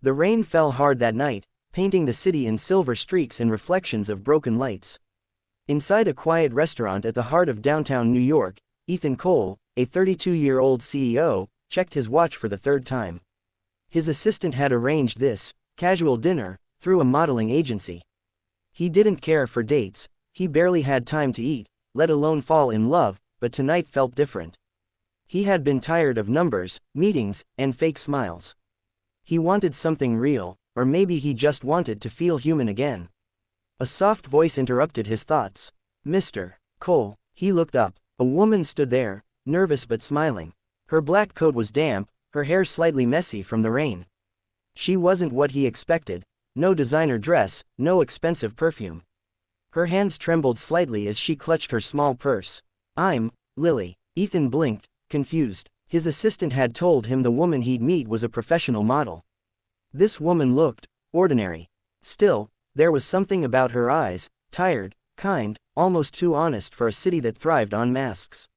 The rain fell hard that night, painting the city in silver streaks and reflections of broken lights. Inside a quiet restaurant at the heart of downtown New York, Ethan Cole, a 32-year-old CEO, checked his watch for the third time. His assistant had arranged this casual dinner through a modeling agency. He didn't care for dates, he barely had time to eat, let alone fall in love, but tonight felt different. He had been tired of numbers, meetings, and fake smiles. He wanted something real, or maybe he just wanted to feel human again. A soft voice interrupted his thoughts. "Mr. Cole." He looked up. A woman stood there, nervous but smiling. Her black coat was damp, her hair slightly messy from the rain. She wasn't what he expected. No designer dress, no expensive perfume. Her hands trembled slightly as she clutched her small purse. "I'm Lily." Ethan blinked, confused. His assistant had told him the woman he'd meet was a professional model. This woman looked ordinary. Still, there was something about her eyes, tired, kind, almost too honest for a city that thrived on masks.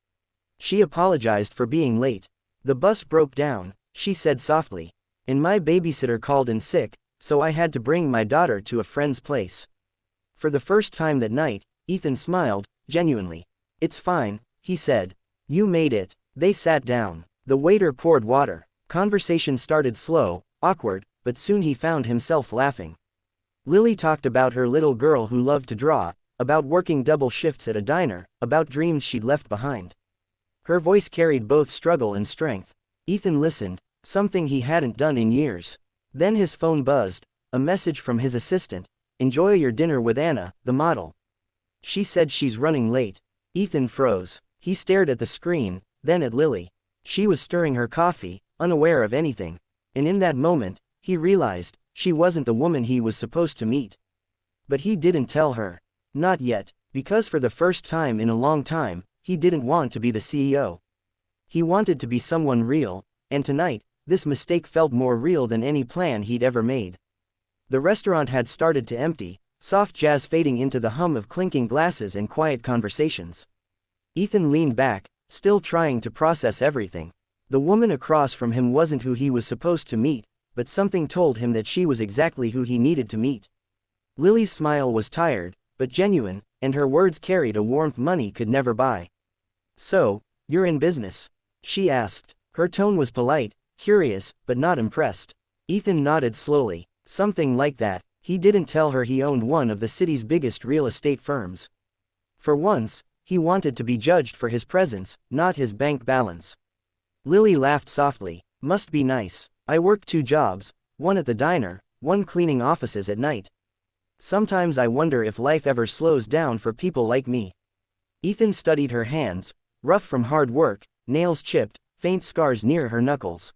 She apologized for being late. "The bus broke down," she said softly. "And my babysitter called in sick, so I had to bring my daughter to a friend's place." For the first time that night, Ethan smiled, genuinely. "It's fine," he said. "You made it." They sat down. The waiter poured water. Conversation started slow, awkward, but soon he found himself laughing. Lily talked about her little girl who loved to draw, about working double shifts at a diner, about dreams she'd left behind. Her voice carried both struggle and strength. Ethan listened, something he hadn't done in years. Then his phone buzzed, a message from his assistant. "Enjoy your dinner with Anna, the model. She said she's running late." Ethan froze. He stared at the screen, then at Lily. She was stirring her coffee, unaware of anything. And in that moment, he realized, she wasn't the woman he was supposed to meet. But he didn't tell her. Not yet, because for the first time in a long time, he didn't want to be the CEO. He wanted to be someone real, and tonight, this mistake felt more real than any plan he'd ever made. The restaurant had started to empty, soft jazz fading into the hum of clinking glasses and quiet conversations. Ethan leaned back, still trying to process everything. The woman across from him wasn't who he was supposed to meet, but something told him that she was exactly who he needed to meet. Lily's smile was tired, but genuine, and her words carried a warmth money could never buy. "So, you're in business?" she asked. Her tone was polite, curious, but not impressed. Ethan nodded slowly. Something like that. He didn't tell her he owned one of the city's biggest real estate firms. For once, he wanted to be judged for his presence, not his bank balance. Lily laughed softly. "Must be nice. I work 2 jobs, one at the diner, one cleaning offices at night. Sometimes I wonder if life ever slows down for people like me." Ethan studied her hands, rough from hard work, nails chipped, faint scars near her knuckles.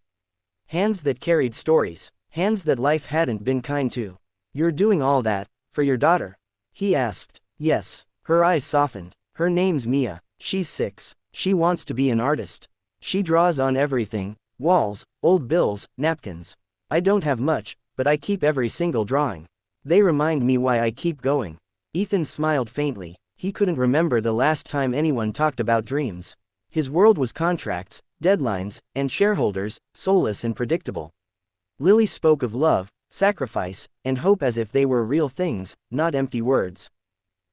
Hands that carried stories, hands that life hadn't been kind to. "You're doing all that, for your daughter?" he asked. "Yes." Her eyes softened. "Her name's Mia. She's 6. She wants to be an artist. She draws on everything, walls, old bills, napkins. I don't have much, but I keep every single drawing. They remind me why I keep going." Ethan smiled faintly. He couldn't remember the last time anyone talked about dreams. His world was contracts, deadlines, and shareholders, soulless and predictable. Lily spoke of love, sacrifice, and hope as if they were real things, not empty words.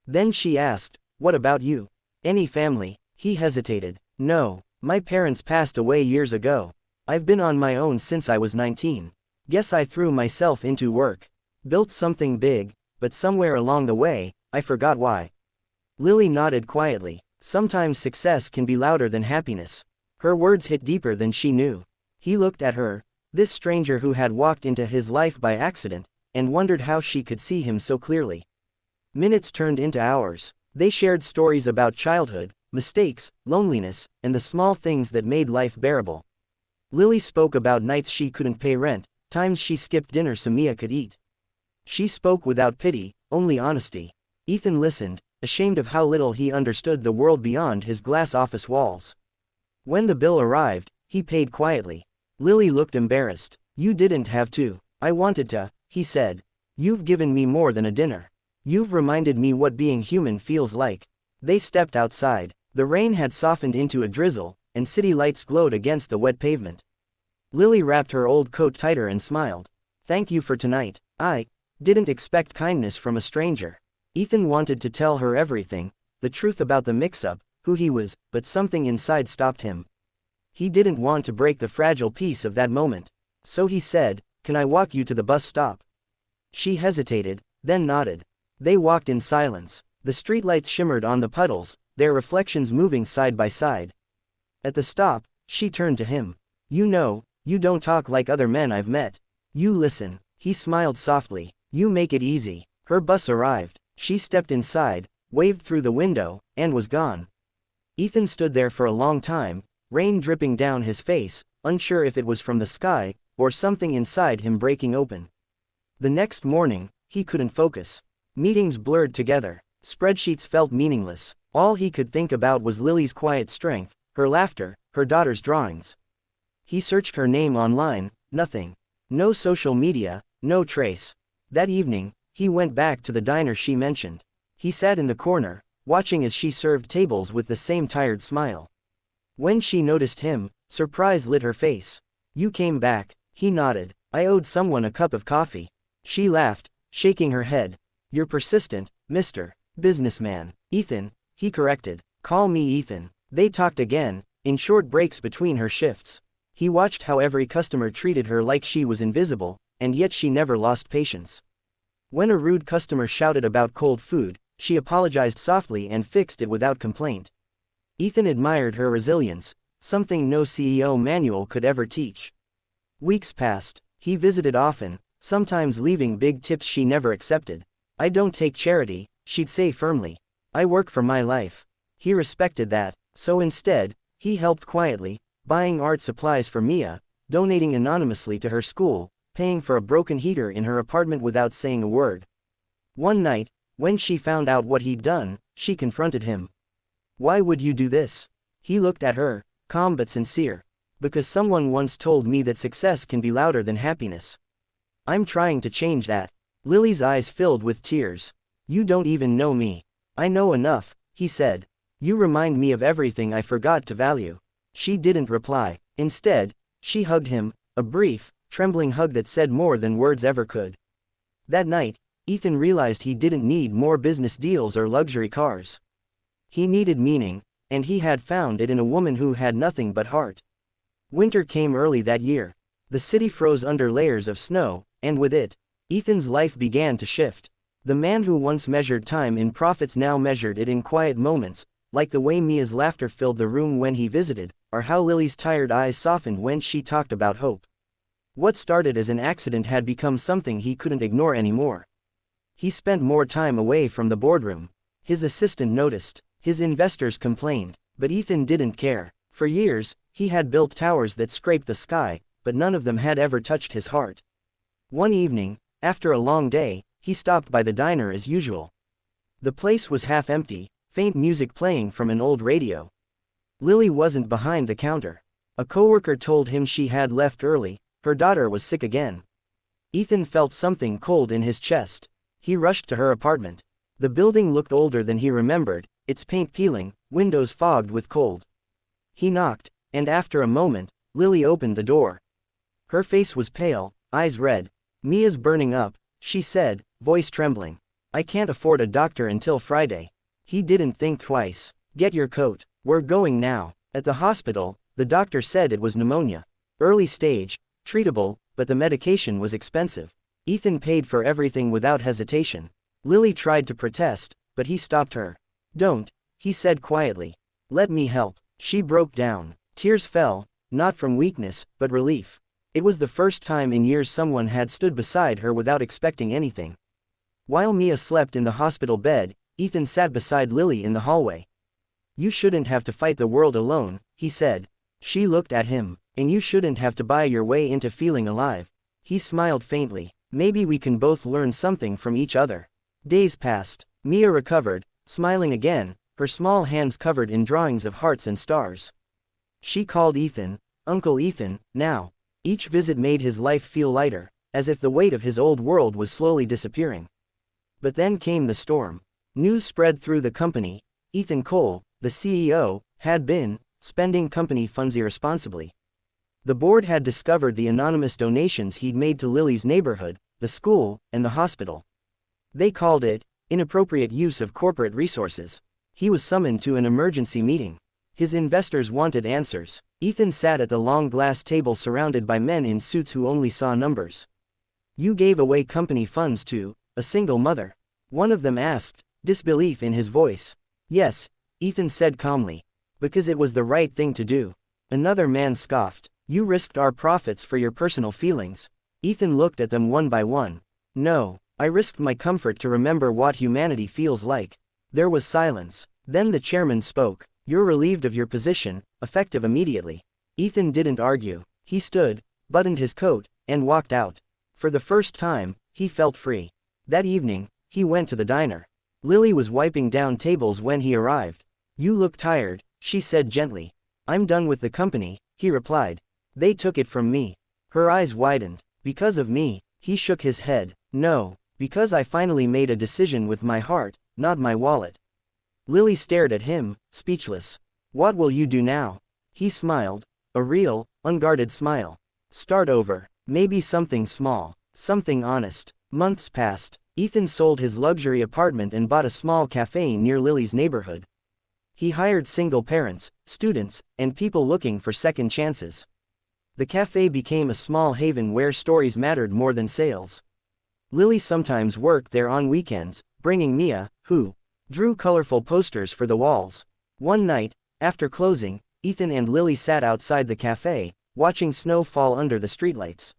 Then she asked, "What about you? Any family?" He hesitated. "No, my parents passed away years ago. I've been on my own since I was 19. Guess I threw myself into work. Built something big, but somewhere along the way, I forgot why." Lily nodded quietly. Sometimes success can be louder than happiness. Her words hit deeper than she knew. He looked at her, this stranger who had walked into his life by accident, and wondered how she could see him so clearly. Minutes turned into hours. They shared stories about childhood, mistakes, loneliness, and the small things that made life bearable. Lily spoke about nights she couldn't pay rent, times she skipped dinner so Mia could eat. She spoke without pity, only honesty. Ethan listened, ashamed of how little he understood the world beyond his glass office walls. When the bill arrived, he paid quietly. Lily looked embarrassed. "You didn't have to. I wanted to," he said. "You've given me more than a dinner. You've reminded me what being human feels like." They stepped outside. The rain had softened into a drizzle, and city lights glowed against the wet pavement. Lily wrapped her old coat tighter and smiled. Thank you for tonight. I didn't expect kindness from a stranger. Ethan wanted to tell her everything, the truth about the mix-up, who he was, but something inside stopped him. He didn't want to break the fragile peace of that moment. So he said, "Can I walk you to the bus stop?" She hesitated, then nodded. They walked in silence. The streetlights shimmered on the puddles, their reflections moving side by side. At the stop, she turned to him. "You know, you don't talk like other men I've met. You listen." He smiled softly. "You make it easy." Her bus arrived. She stepped inside, waved through the window, and was gone. Ethan stood there for a long time, rain dripping down his face, unsure if it was from the sky, or something inside him breaking open. The next morning, he couldn't focus. Meetings blurred together. Spreadsheets felt meaningless. All he could think about was Lily's quiet strength, her laughter, her daughter's drawings. He searched her name online, nothing. No social media, no trace. That evening, he went back to the diner she mentioned. He sat in the corner, watching as she served tables with the same tired smile. When she noticed him, surprise lit her face. "You came back," he nodded. "I owed someone a cup of coffee." She laughed, shaking her head. "You're persistent, Mr. Businessman." "Ethan," he corrected. "Call me Ethan." They talked again, in short breaks between her shifts. He watched how every customer treated her like she was invisible, and yet she never lost patience. When a rude customer shouted about cold food, she apologized softly and fixed it without complaint. Ethan admired her resilience, something no CEO manual could ever teach. Weeks passed. He visited often, sometimes leaving big tips she never accepted. "I don't take charity," she'd say firmly. "I work for my life." He respected that, so instead, he helped quietly, buying art supplies for Mia, donating anonymously to her school, paying for a broken heater in her apartment without saying a word. One night, when she found out what he'd done, she confronted him. "Why would you do this?" He looked at her, calm but sincere. "Because someone once told me that success can be louder than happiness. I'm trying to change that." Lily's eyes filled with tears. "You don't even know me." "I know enough," he said. "You remind me of everything I forgot to value." She didn't reply. Instead, she hugged him, a brief, trembling hug that said more than words ever could. That night, Ethan realized he didn't need more business deals or luxury cars. He needed meaning, and he had found it in a woman who had nothing but heart. Winter came early that year. The city froze under layers of snow, and with it, Ethan's life began to shift. The man who once measured time in profits now measured it in quiet moments, like the way Mia's laughter filled the room when he visited, or how Lily's tired eyes softened when she talked about hope. What started as an accident had become something he couldn't ignore anymore. He spent more time away from the boardroom. His assistant noticed. His investors complained. But Ethan didn't care. For years, he had built towers that scraped the sky, but none of them had ever touched his heart. One evening, after a long day, he stopped by the diner as usual. The place was half empty, faint music playing from an old radio. Lily wasn't behind the counter. A coworker told him she had left early, her daughter was sick again. Ethan felt something cold in his chest. He rushed to her apartment. The building looked older than he remembered, its paint peeling, windows fogged with cold. He knocked, and after a moment, Lily opened the door. Her face was pale, eyes red. "Mia's burning up," she said, voice trembling. "I can't afford a doctor until Friday." He didn't think twice. "Get your coat. We're going now." At the hospital, the doctor said it was pneumonia. Early stage, treatable, but the medication was expensive. Ethan paid for everything without hesitation. Lily tried to protest, but he stopped her. "Don't," he said quietly. "Let me help." She broke down. Tears fell, not from weakness, but relief. It was the first time in years someone had stood beside her without expecting anything. While Mia slept in the hospital bed, Ethan sat beside Lily in the hallway. "You shouldn't have to fight the world alone," he said. She looked at him. "And you shouldn't have to buy your way into feeling alive." He smiled faintly. "Maybe we can both learn something from each other." Days passed. Mia recovered, smiling again, her small hands covered in drawings of hearts and stars. She called Ethan, Uncle Ethan, now. Each visit made his life feel lighter, as if the weight of his old world was slowly disappearing. But then came the storm. News spread through the company. Ethan Cole, the CEO, had been spending company funds irresponsibly. The board had discovered the anonymous donations he'd made to Lily's neighborhood, the school, and the hospital. They called it inappropriate use of corporate resources. He was summoned to an emergency meeting. His investors wanted answers. Ethan sat at the long glass table surrounded by men in suits who only saw numbers. "You gave away company funds to a single mother?" one of them asked, disbelief in his voice. "Yes," Ethan said calmly. "Because it was the right thing to do." Another man scoffed. "You risked our profits for your personal feelings." Ethan looked at them one by one. "No, I risked my comfort to remember what humanity feels like." There was silence. Then the chairman spoke. "You're relieved of your position, effective immediately." Ethan didn't argue. He stood, buttoned his coat, and walked out. For the first time, he felt free. That evening, he went to the diner. Lily was wiping down tables when he arrived. "You look tired," she said gently. "I'm done with the company," he replied. "They took it from me." Her eyes widened. "Because of me?" He shook his head. "No, because I finally made a decision with my heart, not my wallet." Lily stared at him, speechless. "What will you do now?" He smiled. A real, unguarded smile. "Start over. Maybe something small. Something honest." Months passed. Ethan sold his luxury apartment and bought a small cafe near Lily's neighborhood. He hired single parents, students, and people looking for second chances. The cafe became a small haven where stories mattered more than sales. Lily sometimes worked there on weekends, bringing Mia, who drew colorful posters for the walls. One night, after closing, Ethan and Lily sat outside the cafe, watching snow fall under the streetlights.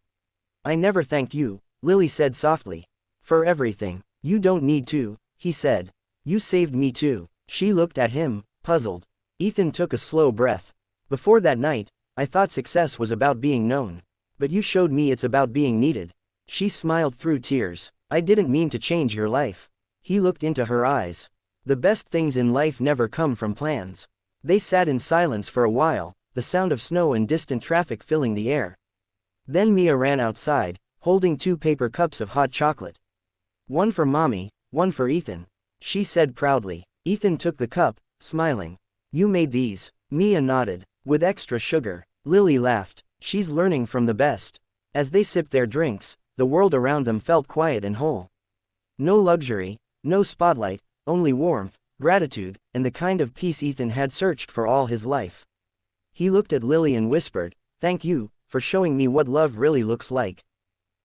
"I never thanked you," Lily said softly. "For everything." "You don't need to," he said. "You saved me too." She looked at him, puzzled. Ethan took a slow breath. "Before that night, I thought success was about being known. But you showed me it's about being needed." She smiled through tears. "I didn't mean to change your life." He looked into her eyes. "The best things in life never come from plans." They sat in silence for a while, the sound of snow and distant traffic filling the air. Then Mia ran outside, holding 2 paper cups of hot chocolate. "One for Mommy, one for Ethan," she said proudly. Ethan took the cup, smiling. "You made these?" Mia nodded. "With extra sugar." Lily laughed. "She's learning from the best." As they sipped their drinks, the world around them felt quiet and whole. No luxury, no spotlight, only warmth, gratitude, and the kind of peace Ethan had searched for all his life. He looked at Lily and whispered, "Thank you, for showing me what love really looks like."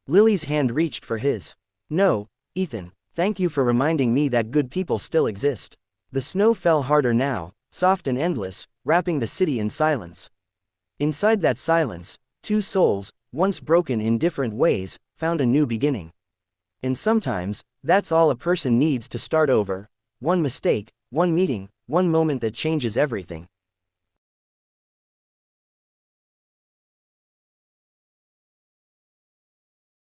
Lily's hand reached for his. "No, Ethan, thank you for reminding me that good people still exist." The snow fell harder now, soft and endless, wrapping the city in silence. Inside that silence, 2 souls, once broken in different ways, found a new beginning. And sometimes, that's all a person needs to start over. One mistake, one meeting, one moment that changes everything.